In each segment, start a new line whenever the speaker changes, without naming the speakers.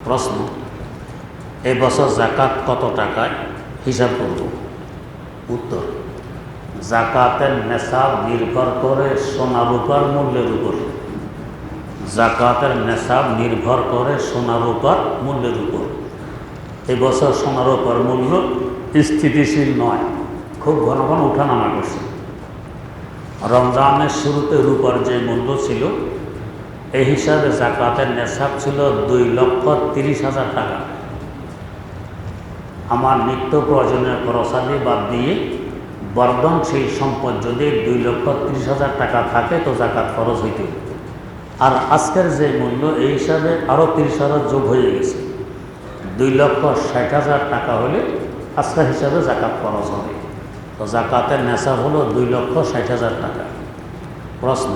প্রশ্ন, এবছর জাকাত কত টাকায় হিসাব করব? উত্তর, জাকাতের নেশাব নির্ভর করে সোনা রূপার মূল্যের উপর। জাকাতের নেশাব নির্ভর করে সোনা রূপার মূল্যের উপর। এবছর সোনা রূপার মূল্য স্থিতিশীল নয়, খুব ঘন ঘন উঠানামা করছে। রমজানের শুরুতে রূপার যে মূল্য ছিল, এই হিসাবে জাকাতের নেশাব ছিল 2,30,000 টাকা। আমার নিত্য প্রয়োজনীয় খরচাদি বাদ দিয়ে বর্ধনশীল সম্পদ যদি 2,30,000 টাকা থাকে তো জাকাত খরচ হইতে। আর আজকের যে মূল্য, এই হিসাবে আরও 30,000 যোগ হয়ে গেছে। 2,60,000 টাকা হলে আজকের হিসাবে জাকাত খরচ হবে। তো জাকাতের নেশাব হলো 2,60,000 টাকা। প্রশ্ন,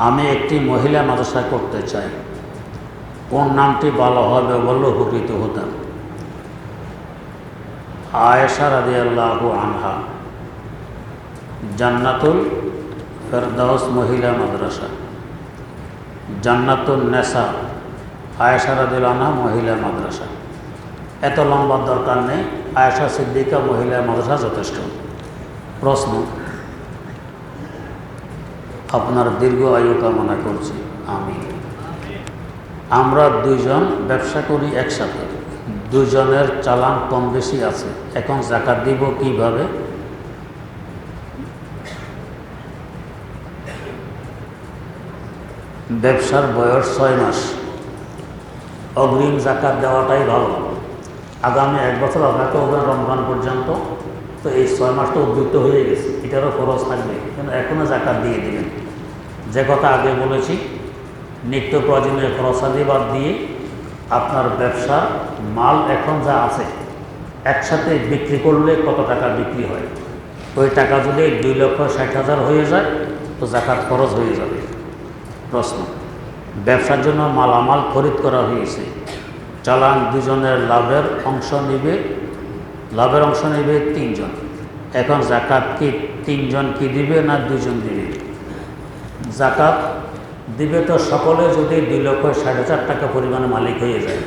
আমি একটি মহিলা মাদ্রাসা করতে চাই, কোন নামটি ভালো হবে বললে উপকৃত হতাম? আয়েশা রাদিয়াল্লাহু আনহা, জান্নাতুল ফেরদাউস মহিলা মাদ্রাসা, জান্নাতুন নেসা আয়েশা রাদিয়াল্লাহু আনহা মহিলা মাদ্রাসা। এত লম্বা দরকার নেই, আয়েশা সিদ্দিকা মহিলা মাদ্রাসা যথেষ্ট। প্রশ্ন, আপনার দীর্ঘ আয়ু কামনা করছি, আমি। আমরা দুইজন ব্যবসা করি একসাথে, দুজনের চালান কম বেশি আছে, এখন জাকাত দিব কিভাবে? ব্যবসার বয়স 6 মাস, অগ্রিম জাকাত দেওয়াটাই ভালো। আগামী 1 বছর অপেক্ষা করবেন রমজান পর্যন্ত, তো এই 6 মাস তো উদ্বৃত্ত হয়ে গেছে, এটারও খরচ থাকবে, কিন্তু এখনও জাকাত দিয়ে দেবেন। যে কথা আগে বলেছি, নিত্য প্রয়োজনীয় খরচাদি বাদ দিয়ে আপনার ব্যবসার মাল এখন যা আছে একসাথে বিক্রি করলে কত টাকা বিক্রি হয়, ওই টাকা যদি 2,60,000 হয়ে যায় তো জাকাত খরচ হয়ে যাবে। প্রশ্ন, ব্যবসার জন্য মালামাল খরিদ করা হয়েছে, চালান দুজনের লাভের অংশ নেবে 3 জন। এখন জাকাত কি 3 জন কি দিবে না 2 জন দিবে? জাকাত দিবে তো সকলে যদি 2,60,000 টাকা পরিমাণে মালিক হয়ে যায়,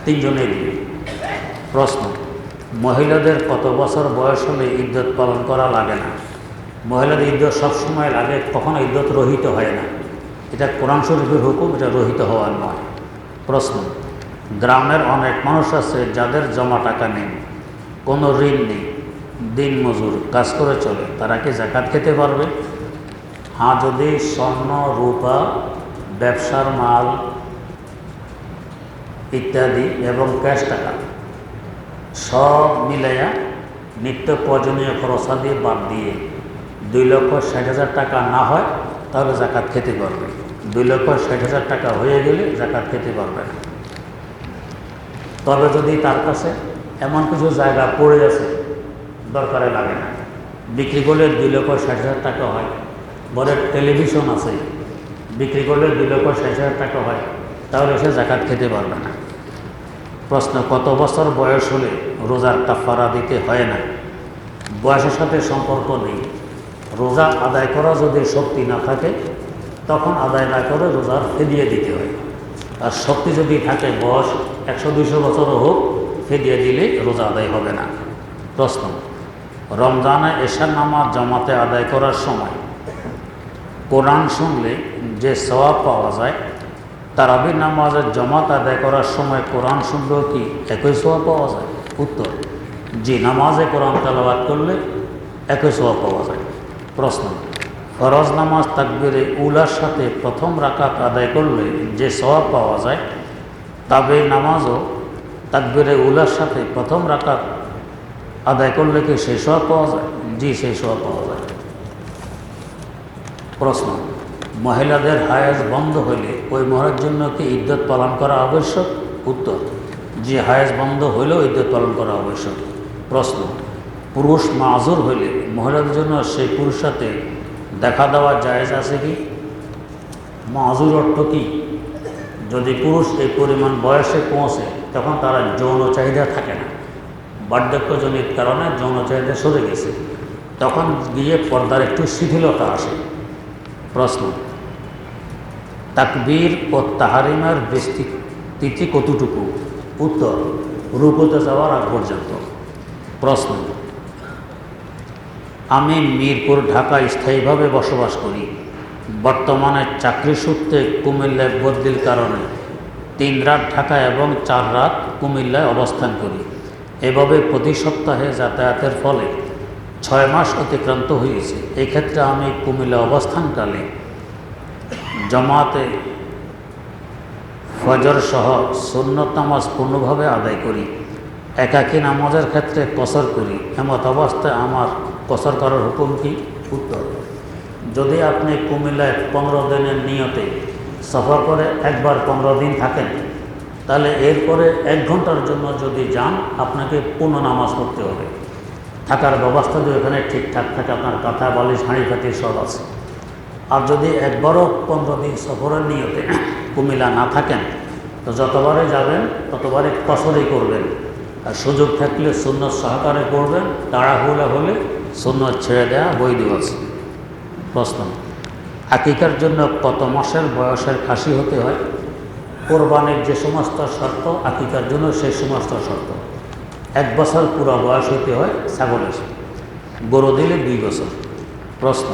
3 জনেই দিবে। প্রশ্ন, মহিলাদের কত বছর বয়স হলে ইদ্যত পালন করা লাগে না? মহিলাদের ইদ্যত সবসময় লাগে, কখনো ইদ্যত রহিত হয় না। এটা কোরআন শরীফের হুকুম, এটা রহিত হওয়ার নয়। প্রশ্ন, গ্রামের অনেক মানুষ আছে যাদের জমা টাকা নেই, কোনো ঋণ নেই, দিন মজুর কাজ করে চলে, তারা কি জাকাত খেতে পারবে? হ্যাঁ, যদি স্বর্ণ রূপা ব্যবসার মাল ইত্যাদি এবং ক্যাশ টাকা সব মিলাইয়া নিত্য প্রয়োজনীয় খরচাদি বাদ দিয়ে 2,60,000 টাকা না হয় তাহলে জাকাত খেতে পারবে। 2,60,000 টাকা হয়ে গেলে জাকাত খেতে পারবে না। তবে যদি তার কাছে এমন কিছু জায়গা পড়ে আছে দরকারে লাগে না, বিক্রি করলে 2,60,000 টাকা হয়, বড় টেলিভিশন আছে, বিক্রি করলে 2,60,000 টাকা হয়, তাহলে সে জাকাত খেতে পারবে না। প্রশ্ন, কত বছর বয়স হলে রোজার কাফারা দিতে হয় না? বয়সের সাথে সম্পর্ক নেই। রোজা আদায় করা যদি শক্তি না থাকে তখন আদায় না করে রোজার ফিদিয়া দিতে হয়। আর শক্তি যদি থাকে, বয়স 100-200 বছরও হোক, ফিদিয়া দিলে রোজা আদায় হবে না। প্রশ্ন, রমজানে এশার নামাজ জামাতে আদায় করার সময় কোরআন শুনলে যে সওয়াব পাওয়া যায়, তারাবির নামাজের জামাত আদায় করার সময় কোরআন শুনলেও কি একই সওয়াব পাওয়া যায়? উত্তর, জি, নামাজে কোরআন তেলাওয়াত করলে একই সওয়াব পাওয়া যায়। প্রশ্ন, ফরজ নামাজ তাকবীরে উলার সাথে প্রথম রাকাত আদায় করলে যে সওয়াব পাওয়া যায়, তবে নামাজও তাকবীরে উলার সাথে প্রথম রাকাত আদায় করলে কি সেই সওয়াব পাওয়া যায়? জি, সেই সওয়াব পাওয়া যায়। প্রশ্ন, মহিলাদের হায়েজ বন্ধ হলে ওই মহিলার জন্য কি ইদ্যত পালন করা আবশ্যক? উত্তর, জি, হায়েজ বন্ধ হইলেও ইদ্যত পালন করা আবশ্যক। প্রশ্ন, পুরুষ মাজুর হইলে মহিলাদের জন্য সেই পুরুষের সাথে দেখা দেওয়া জায়েজ আছে কি? মাজুর অর্থ কি? যদি পুরুষ এই পরিমাণ বয়সে পৌঁছে তখন তারা যৌন চাহিদা থাকে না, বার্ধক্যজনিত কারণে যৌন চাহিদা সরে গেছে, তখন গিয়ে পর্দার একটু শিথিলতা আসে। প্রশ্ন, তাকবীর ও তাহারিমের তিথি কতটুকু? উত্তর, রুকুতে যাওয়ার আগ পর্যন্ত। প্রশ্ন, আমি মিরপুর ঢাকায় স্থায়ীভাবে বসবাস করি। বর্তমানে চাকরি সূত্রে কুমিল্লায় বদলির কারণে 3 রাত ঢাকা এবং 4 রাত কুমিল্লায় অবস্থান করি। এভাবে প্রতি সপ্তাহে যাতায়াতের ফলে 6 মাস অতিক্রান্ত হয়েছে। এক্ষেত্রে আমি কুমিল্লা অবস্থানকালে জামাতে ফজর সহ সুন্নত নামাজ পূর্ণভাবে আদায় করি। একাকী নামাজের ক্ষেত্রে কসর করি। এমত অবস্থায় আমার কসর করার হুকুম কি? উত্তর, যদি আপনি কুমিল্লায় 15 দিনের নিয়তে সফর করে একবার 15 দিন থাকেন, তাহলে এরপরে 1 ঘন্টার জন্য যদি যান, আপনাকে পূর্ণ নামাজ পড়তে হবে। থাকার ব্যবস্থা যদি এখানে ঠিকঠাক থাকে, আপনার কাঁথা বালিশ হাঁড়ি পাতি সব আছে। আর যদি একবারও 15 দিন সফরের নিয়তে কুমিল্লা না থাকেন, তো যতবারে যাবেন ততবারে কসরই করবেন। আর সুযোগ থাকলে সুন্নত সহকারে করবেন। তাড়াহুড়া হলে সুন্নত ছেড়ে দেওয়া বৈধ আছে। প্রশ্ন, আকিকার জন্য কত মাসের বয়সের খাসি হতে হয়? কোরবানির যে সমস্ত শর্ত, আকিকার জন্য সেই সমস্ত শর্ত। 1 বছর পুরো বয়স হতে হয় ছাগলের, গরু দিলে 2 বছর। প্রশ্ন,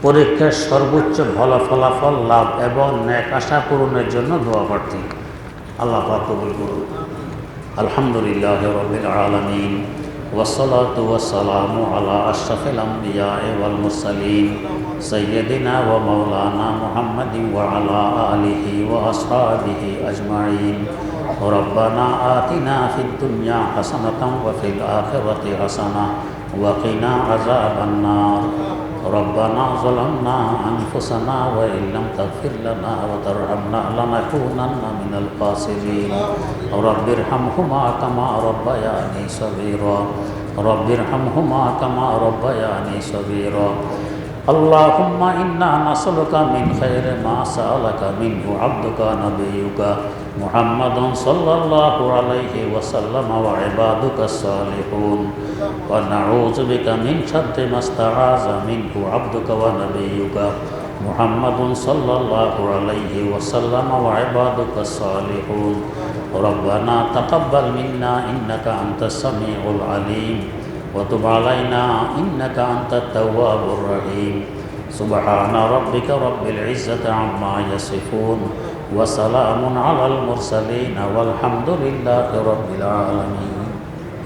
পরীক্ষার সর্বোচ্চ ভালো ফলাফল লাভ এবং ন্যাক আশা পূরণের জন্য দোয়া প্রার্থী। আল্লাহ পাক কবুল করুন। আলহামদুলিল্লাহি রাব্বিল আলামিন ওয়াসসালাতু ওয়াসসালামু আলা আশরাফিল আমবিয়া ওয়াল মুরসালিন সাইয়্যিদিনা ওয়া মাওলানা মুহাম্মাদিন ওয়া আলা আলিহি ওয়া আসহাবিহি আজমাইন। রব্বানা আতিনা ফিদ দুনিয়া হাসানাতাও ওয়া ফিল আখিরাতি হাসানাহ ওয়া কিনা আযাবান নার। ربنا ظلمنا أنفسنا وإن لم تغفر لنا وترحمنا لنكونن من الخاسرين. رب ارحمهما كما ربياني صغيرا. رب ارحمهما كما ربياني صغيرا. اللهم إنا نسألك من خير ما سألك منه عبدك نبيك محمد صلى الله عليه وسلم وعبادك الصالحون، ونعوذ بك من شر ما استعاذ منه عبدك ونبيك محمد صلى الله عليه وسلم وعبادك الصالحون. ربنا تقبل منا إنك أنت السميع العليم وتب علينا إنك أنت التواب الرحيم. سبحان ربك رب العزة عما يصفون وسلام على المرسلين والحمد لله رب العالمين.